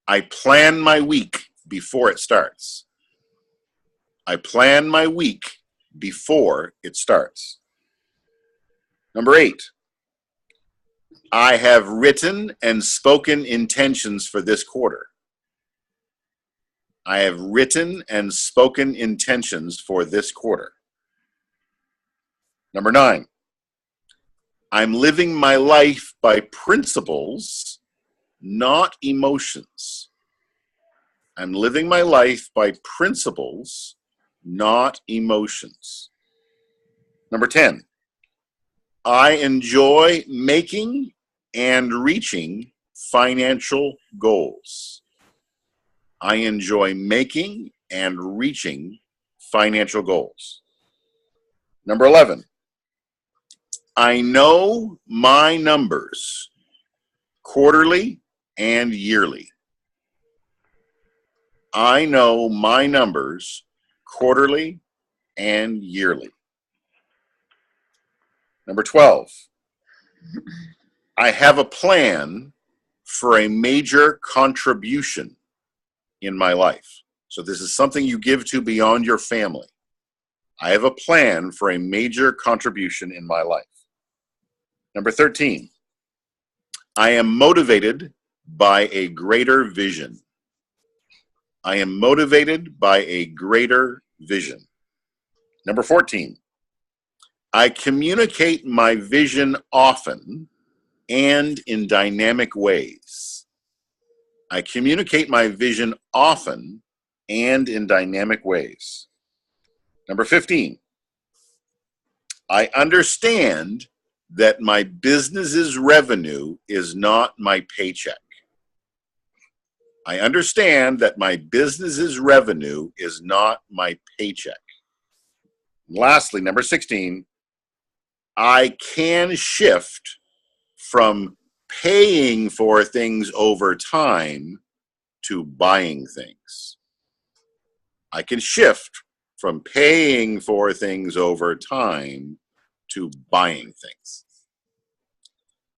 Speaker 1: I plan my week before it starts. I plan my week before it starts. Number 8, I have written and spoken intentions for this quarter. I have written and spoken intentions for this quarter. Number 9, I'm living my life by principles, not emotions. I'm living my life by principles, not emotions. Number 10, I enjoy making and reaching financial goals. I enjoy making and reaching financial goals. Number 11, I know my numbers quarterly and yearly. I know my numbers quarterly and yearly. Number 12, I have a plan for a major contribution in my life. So this is something you give to beyond your family. I have a plan for a major contribution in my life. Number 13, I am motivated by a greater vision. I am motivated by a greater vision. Number 14, I communicate my vision often and in dynamic ways. I communicate my vision often and in dynamic ways. Number 15, I understand that my business's revenue is not my paycheck. I understand that my business's revenue is not my paycheck. And lastly, number 16, I can shift from paying for things over time to buying things. I can shift from paying for things over time to buying things.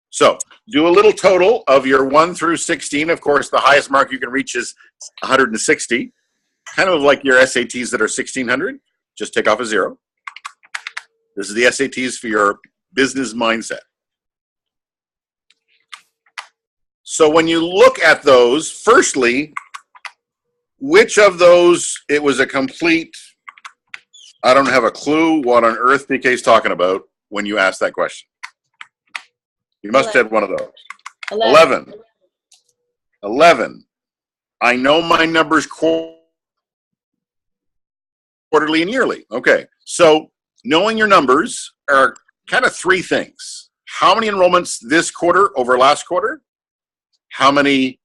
Speaker 1: So do a little total of your 1 through 16. Of course, the highest mark you can reach is 160. Kind of like your SATs that are 1600. Just take off a 0. This is the SATs for your business mindset. So when you look at those, firstly, which of those it was a complete, I don't have a clue what on earth PK is talking about when you ask that question. You must have one of those. 11. I know my numbers quarterly and yearly. Okay, so knowing your numbers are kind of 3 things. How many enrollments this quarter over last quarter? How many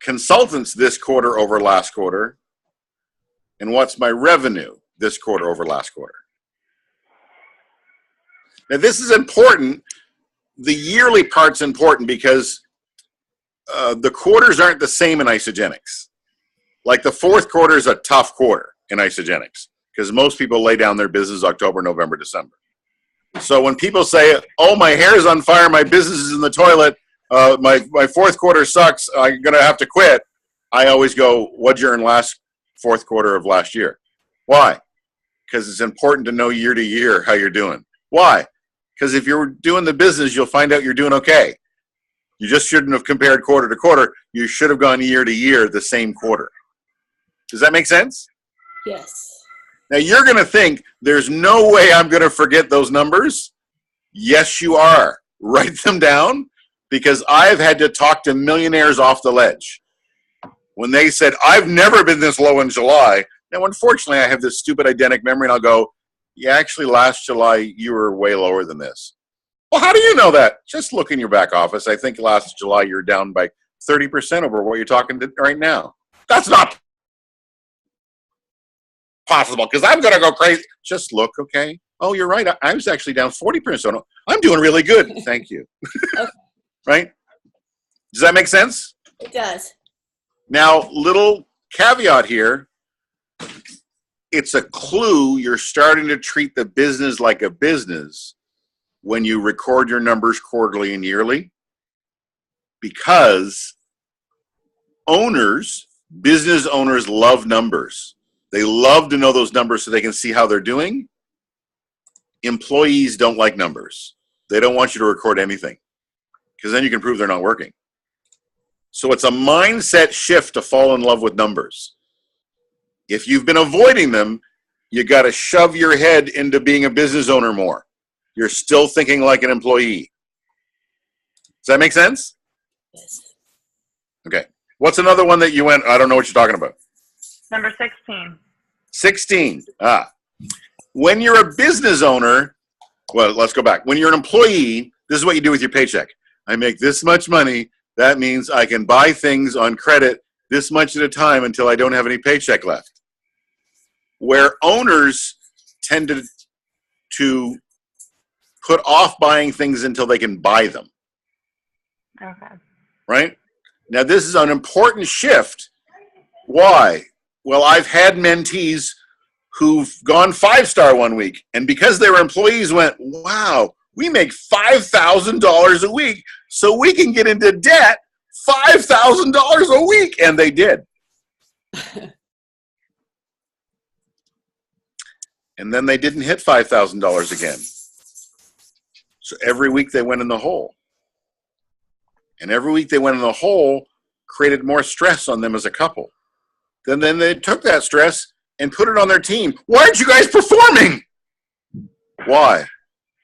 Speaker 1: consultants this quarter over last quarter? And what's my revenue this quarter over last quarter? Now this is important. The yearly part's important because the quarters aren't the same in Isogenics. Like the 4th quarter is a tough quarter in Isogenics because most people lay down their business October, November, December. So when people say, oh, my hair is on fire, my business is in the toilet, my 4th quarter sucks, I'm going to have to quit, I always go, what'd you earn last 4th quarter of last year? Why? Because it's important to know year to year how you're doing. Why? Because if you're doing the business, you'll find out you're doing okay. You just shouldn't have compared quarter to quarter. You should have gone year to year the same quarter. Does that make sense?
Speaker 4: Yes.
Speaker 1: Now you're going to think, there's no way I'm going to forget those numbers. Yes, you are. Write them down because I've had to talk to millionaires off the ledge. When they said, I've never been this low in July. Now, unfortunately, I have this stupid eidetic memory and I'll go, yeah, actually last July, you were way lower than this. Well, how do you know that? Just look in your back office. I think last July you're down by 30% over what you're talking to right now. That's not possible because I'm going to go crazy. Just look, okay? Oh, you're right. I was actually down 40%. I'm doing really good. Thank you.
Speaker 4: Okay.
Speaker 1: Right? Does that make sense?
Speaker 4: It does.
Speaker 1: Now, little caveat here. It's a clue you're starting to treat the business like a business when you record your numbers quarterly and yearly, because business owners love numbers. They love to know those numbers so they can see how they're doing. Employees don't like numbers. They don't want you to record anything because then you can prove they're not working. So it's a mindset shift to fall in love with numbers. If you've been avoiding them, you got to shove your head into being a business owner more. You're still thinking like an employee. Does that make sense?
Speaker 4: Yes.
Speaker 1: Okay. What's another one that you went, I don't know what you're talking about?
Speaker 6: Number 16.
Speaker 1: 16. When you're a business owner, well, let's go back. When you're an employee, this is what you do with your paycheck. I make this much money. That means I can buy things on credit this much at a time until I don't have any paycheck left. Where owners tend to put off buying things until they can buy them.
Speaker 6: Okay.
Speaker 1: Right? Now, this is an important shift. Why? Well, I've had mentees who've gone 5-star one week, and because they were employees went, wow, we make $5,000 a week, so we can get into debt $5,000 a week, and they did. And then they didn't hit $5,000 again. So every week they went in the hole. And every week they went in the hole created more stress on them as a couple. Then they took that stress and put it on their team. Why aren't you guys performing? Why?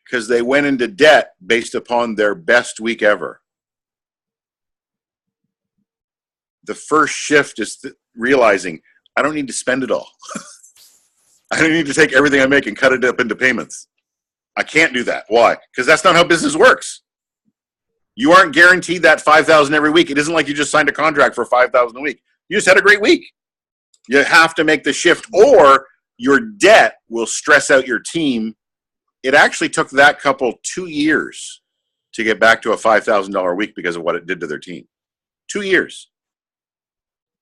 Speaker 1: Because they went into debt based upon their best week ever. The first shift is realizing I don't need to spend it all. I don't need to take everything I make and cut it up into payments. I can't do that. Why? Because that's not how business works. You aren't guaranteed that $5,000 every week. It isn't like you just signed a contract for $5,000 a week. You just had a great week. You have to make the shift, or your debt will stress out your team. It actually took that couple 2 years to get back to a $5,000 a week because of what it did to their team. 2 years.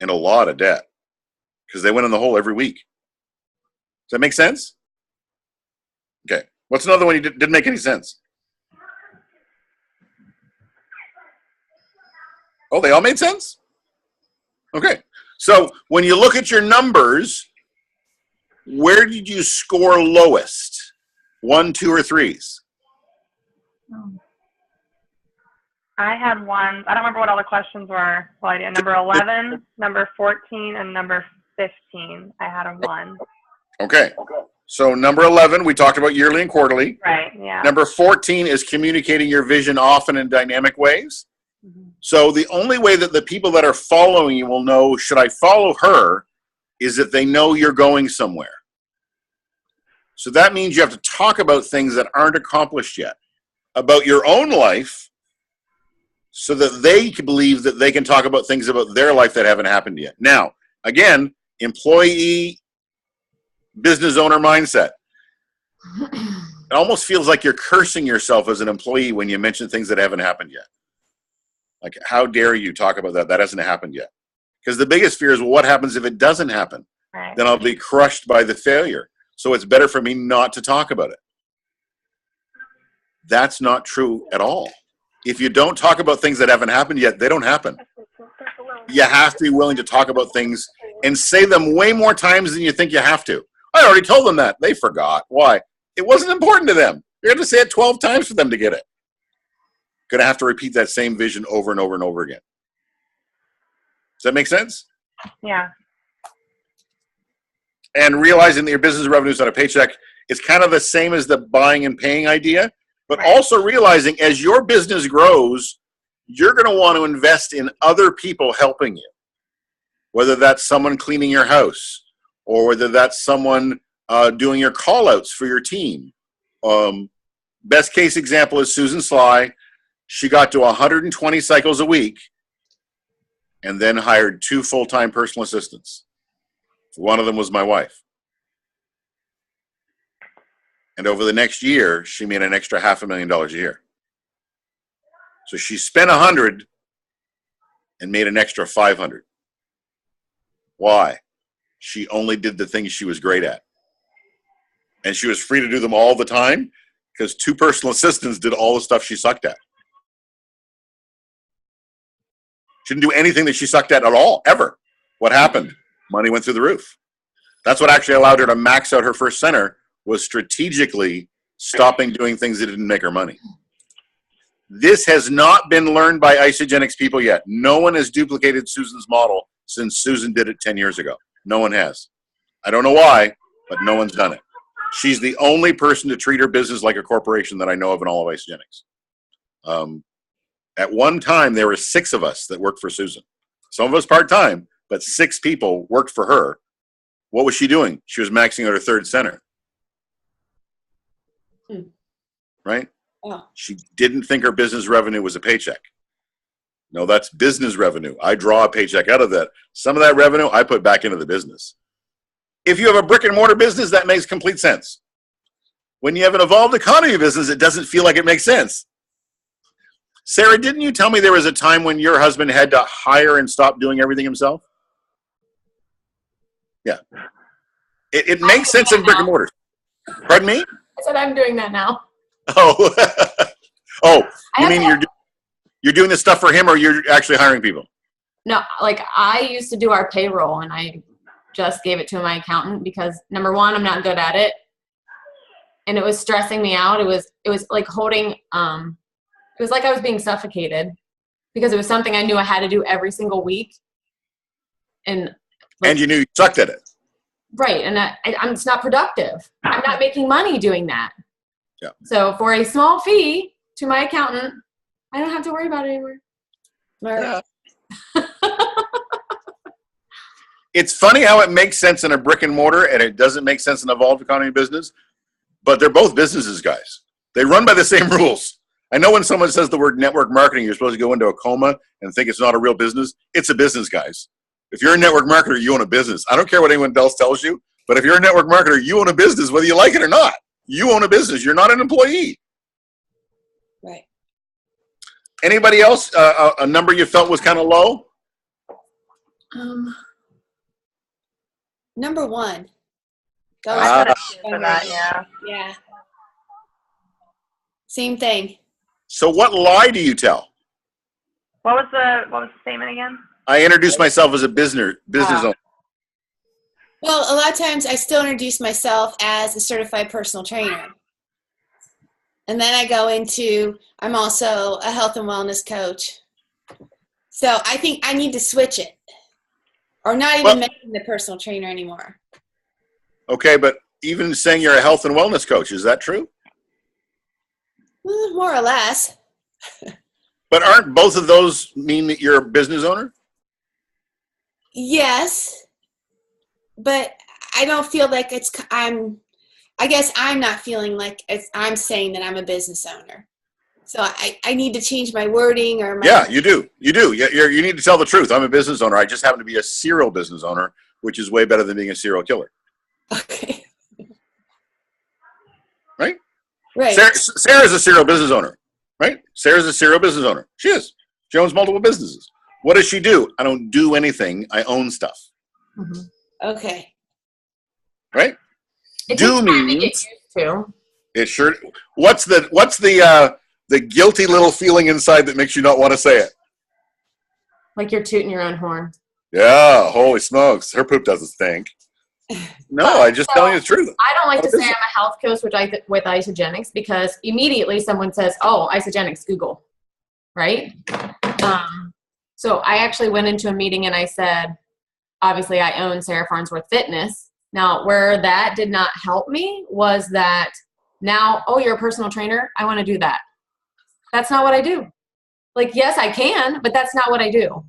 Speaker 1: And a lot of debt because they went in the hole every week. Does that make sense? Okay. What's another one you didn't make any sense? Oh, they all made sense? Okay. So when you look at your numbers, where did you score lowest? 1, 2, or 3s?
Speaker 6: I had one. I don't remember what all the questions were. Well, I did number 11, number 14, and number 15. I had a 1.
Speaker 1: Okay. So number 11, we talked about yearly and quarterly.
Speaker 6: Right, yeah.
Speaker 1: Number 14 is communicating your vision often in dynamic ways.
Speaker 6: Mm-hmm.
Speaker 1: So the only way that the people that are following you will know, should I follow her, is if they know you're going somewhere. So that means you have to talk about things that aren't accomplished yet, about your own life, so that they can believe that they can talk about things about their life that haven't happened yet. Now, again, employee, business owner mindset. It almost feels like you're cursing yourself as an employee when you mention things that haven't happened yet. Like, how dare you talk about that? That hasn't happened yet. Because the biggest fear is, well, what happens if it doesn't happen?
Speaker 6: Right.
Speaker 1: Then I'll be crushed by the failure. So it's better for me not to talk about it. That's not true at all. If you don't talk about things that haven't happened yet, they don't happen. You have to be willing to talk about things and say them way more times than you think you have to. I already told them that. They forgot. Why? It wasn't important to them. You're going to say it 12 times for them to get it. Going to have to repeat that same vision over and over and over again. Does that make sense?
Speaker 6: Yeah.
Speaker 1: And realizing that your business revenue is not a paycheck, it's kind of the same as the buying and paying idea, but
Speaker 6: Right.
Speaker 1: also realizing as your business grows, you're going to want to invest in other people helping you, whether that's someone cleaning your house or whether that's someone doing your call outs for your team. best case example is Susan Sly. She got to 120 cycles a week and then hired 2 full-time personal assistants. One of them was my wife. And over the next year, she made an extra $500,000 a year. So she spent 100 and made an extra 500. Why? She only did the things she was great at. And she was free to do them all the time because 2 personal assistants did all the stuff she sucked at. She didn't do anything that she sucked at all, ever. What happened? Money went through the roof. That's what actually allowed her to max out her first center, was strategically stopping doing things that didn't make her money. This has not been learned by Isagenix people yet. No one has duplicated Susan's model since Susan did it 10 years ago. No one has. I don't know why, but no one's done it. She's the only person to treat her business like a corporation that I know of in all of Isagenix. At one time, there were 6 of us that worked for Susan. Some of us part-time, but 6 people worked for her. What was she doing? She was maxing out her 3rd center. Right?
Speaker 4: Oh.
Speaker 1: She didn't think her business revenue was a paycheck. No, that's business revenue. I draw a paycheck out of that. Some of that revenue I put back into the business. If you have a brick and mortar business, that makes complete sense. When you have an evolved economy business, it doesn't feel like it makes sense. Sarah, didn't you tell me there was a time when your husband had to hire and stop doing everything himself? Yeah. It makes sense in brick and mortar. Pardon me?
Speaker 2: I said I'm doing that now.
Speaker 1: Oh, oh, you mean you're doing this stuff for him, or you're actually hiring people?
Speaker 2: No, like I used to do our payroll, and I just gave it to my accountant because number one, I'm not good at it, and it was stressing me out. It was like holding. It was like I was being suffocated because it was something I knew I had to do every single week, and
Speaker 1: you knew you sucked at it.
Speaker 2: Right, and it's not productive. I'm not making money doing that.
Speaker 1: Yeah.
Speaker 2: So for a small fee to my accountant, I don't have to worry about it anymore.
Speaker 4: Yeah.
Speaker 1: It's funny how it makes sense in a brick and mortar and it doesn't make sense in an evolved economy business, but they're both businesses, guys. They run by the same rules. I know when someone says the word network marketing, you're supposed to go into a coma and think it's not a real business. It's a business, guys. If you're a network marketer, you own a business. I don't care what anyone else tells you, but if you're a network marketer, you own a business, whether you like it or not. You own a business. You're not an employee.
Speaker 4: Right.
Speaker 1: Anybody else? A number you felt was kind of low?
Speaker 4: Number 1. Go
Speaker 6: I
Speaker 4: with
Speaker 6: could have for that, yeah.
Speaker 4: Yeah. Same thing.
Speaker 1: So what lie do you tell?
Speaker 6: What was the statement again?
Speaker 1: I introduced myself as a business owner.
Speaker 4: Well, a lot of times I still introduce myself as a certified personal trainer. And then I go into, I'm also a health and wellness coach. So I think I need to switch it. Or not even mention the personal trainer anymore.
Speaker 1: Okay, but even saying you're a health and wellness coach, is that true?
Speaker 4: Well, more or less.
Speaker 1: But aren't both of those mean that you're a business owner?
Speaker 4: Yes. But I don't feel like I guess I'm not feeling like I'm saying that I'm a business owner. So I need to change my wording or my.
Speaker 1: Yeah, you do. You do. You need to tell the truth. I'm a business owner. I just happen to be a serial business owner, which is way better than being a serial killer.
Speaker 4: Okay.
Speaker 1: Right?
Speaker 4: Right.
Speaker 1: Sarah's a serial business owner. Right? Sarah's a serial business owner. She is. She owns multiple businesses. What does she do? I don't do anything. I own stuff.
Speaker 2: Mm-hmm.
Speaker 4: Okay.
Speaker 1: Right?
Speaker 2: It
Speaker 1: Do
Speaker 2: takes time to get
Speaker 1: means
Speaker 2: used to.
Speaker 1: it sure. What's the guilty little feeling inside that makes you not want to say it?
Speaker 2: Like you're tooting your own horn.
Speaker 1: Yeah, holy smokes. Her poop doesn't stink. No, I just telling you the truth.
Speaker 2: I don't like to say I'm a health coach with Isagenix because immediately someone says, oh, Isagenix, Google. Right? So I actually went into a meeting and I said, obviously I own Sarah Farnsworth Fitness. Now, where that did not help me was that now, oh, you're a personal trainer? I want to do that. That's not what I do. Like, yes, I can, but that's not what I do.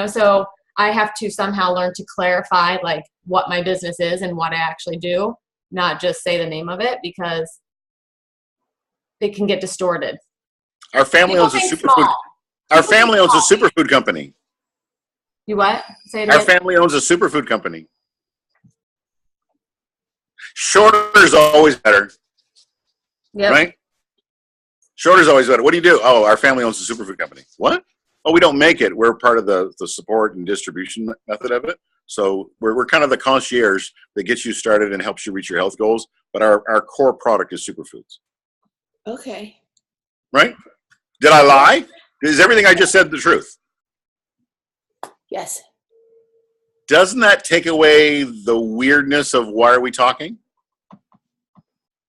Speaker 2: So I have to somehow learn to clarify, like, what my business is and what I actually do, not just say the name of it, because it can get distorted.
Speaker 1: Our family
Speaker 2: People
Speaker 1: owns a
Speaker 2: think
Speaker 1: superfood.
Speaker 2: small.
Speaker 1: Our
Speaker 2: People think
Speaker 1: family owns a
Speaker 2: small.
Speaker 1: superfood company.
Speaker 2: You what? Say it
Speaker 1: Our
Speaker 2: again.
Speaker 1: family owns a superfood company. Shorter is always better,
Speaker 2: Yep.
Speaker 1: right? Shorter is always better. What do you do? Oh, our family owns a superfood company. What? Oh, we don't make it. We're part of the support and distribution method of it. So we're kind of the concierge that gets you started and helps you reach your health goals. But our core product is superfoods,
Speaker 4: Okay.
Speaker 1: right? Did I lie? Is everything I just said the truth?
Speaker 4: Yes.
Speaker 1: Doesn't that take away the weirdness of why are we talking?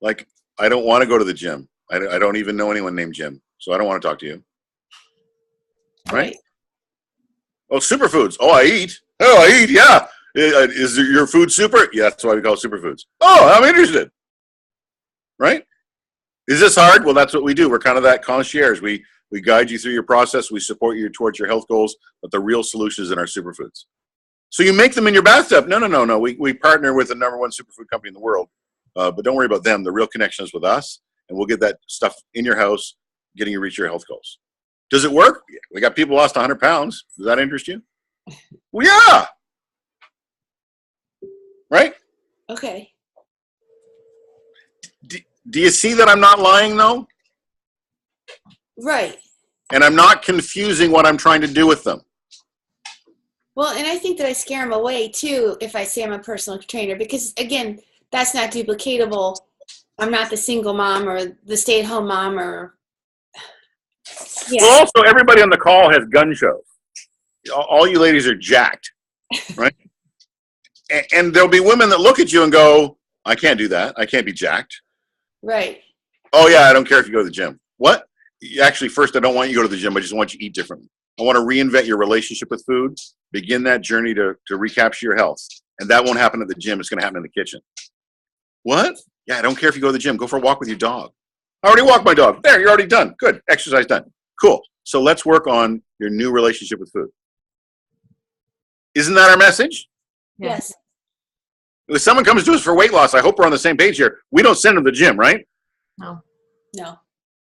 Speaker 1: Like, I don't want to go to the gym. I don't even know anyone named Jim, so I don't want to talk to you. Right? Oh, superfoods. Oh, I eat. Oh, I eat. Yeah. Is your food super? Yeah, that's why we call it superfoods. Oh, I'm interested. Right? Is this hard? Well, that's what we do. We're kind of that concierge. We guide you through your process. We support you towards your health goals, but the real solution is in our superfoods. So you make them in your bathtub. No. We partner with the #1 superfood company in the world, but don't worry about them. The real connection is with us, and we'll get that stuff in your house, getting you reach your health goals. Does it work? Yeah. We got people lost 100 pounds. Does that interest you? Well, yeah. Right?
Speaker 4: Okay.
Speaker 1: Do you see that I'm not lying, though?
Speaker 4: Right.
Speaker 1: And I'm not confusing what I'm trying to do with them.
Speaker 4: Well, and I think that I scare them away too if I say I'm a personal trainer because, again, that's not duplicatable. I'm not the single mom or the stay-at-home mom or. Yeah.
Speaker 1: Well, also, everybody on the call has gun shows. All you ladies are jacked, right? And there'll be women that look at you and go, I can't do that. I can't be jacked.
Speaker 4: Right.
Speaker 1: Oh, yeah, I don't care if you go to the gym. What? Actually, first, I don't want you to go to the gym. I just want you to eat differently. I want to reinvent your relationship with food, begin that journey to recapture your health. And that won't happen at the gym. It's going to happen in the kitchen. What? Yeah, I don't care if you go to the gym. Go for a walk with your dog. I already walked my dog. There, you're already done. Good. Exercise done. Cool. So let's work on your new relationship with food. Isn't that our message?
Speaker 4: Yes.
Speaker 1: If someone comes to us for weight loss, I hope we're on the same page here. We don't send them to the gym, right?
Speaker 2: No.
Speaker 4: No.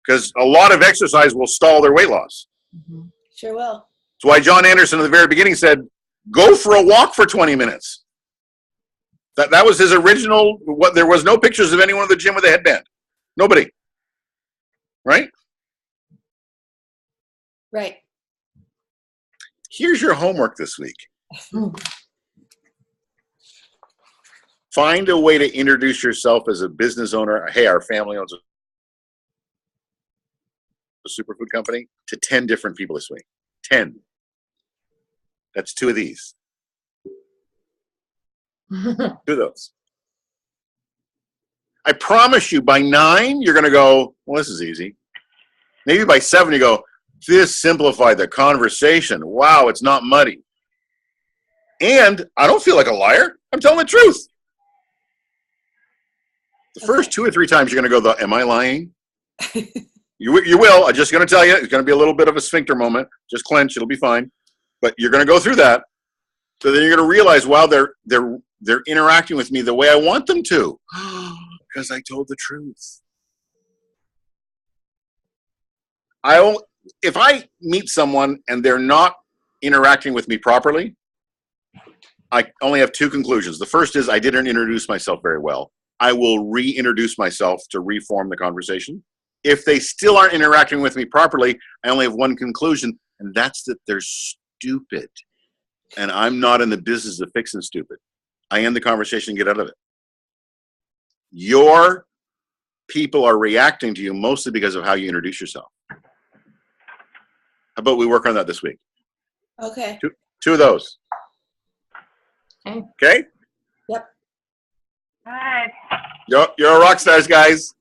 Speaker 1: Because a lot of exercise will stall their weight loss.
Speaker 2: Mm-hmm.
Speaker 4: Sure will.
Speaker 1: That's why John Anderson at the very beginning said, go for a walk for 20 minutes. That was his original, there was no pictures of anyone in the gym with a headband. Nobody. Right?
Speaker 4: Right.
Speaker 1: Here's your homework this week. Find a way to introduce yourself as a business owner. Hey, our family owns a superfood company to 10 different people this week. 10. That's 2 of these. 2 of those. I promise you by 9, you're going to go, well, this is easy. Maybe by 7, you go, this simplified the conversation. Wow, it's not muddy. And I don't feel like a liar. I'm telling the truth. The first 2 or 3 times you're going to go, am I lying? You will. I'm just going to tell you, it's going to be a little bit of a sphincter moment. Just clench. It'll be fine. But you're going to go through that. So then you're going to realize, wow, they're interacting with me the way I want them to. Because I told the truth. If I meet someone and they're not interacting with me properly, I only have 2 conclusions. The first is I didn't introduce myself very well. I will reintroduce myself to reform the conversation. If they still aren't interacting with me properly, I only have 1 conclusion, and that's that they're stupid. And I'm not in the business of fixing stupid. I end the conversation and get out of it. Your people are reacting to you mostly because of how you introduce yourself. How about we work on that this week?
Speaker 4: Okay.
Speaker 1: 2 of those. Okay?
Speaker 4: Yep.
Speaker 6: All right.
Speaker 1: You're a rock stars, guys.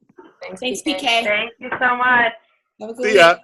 Speaker 4: Thanks, PK.
Speaker 6: Thank you so much.
Speaker 4: Have a good
Speaker 1: See
Speaker 4: week.
Speaker 1: ya.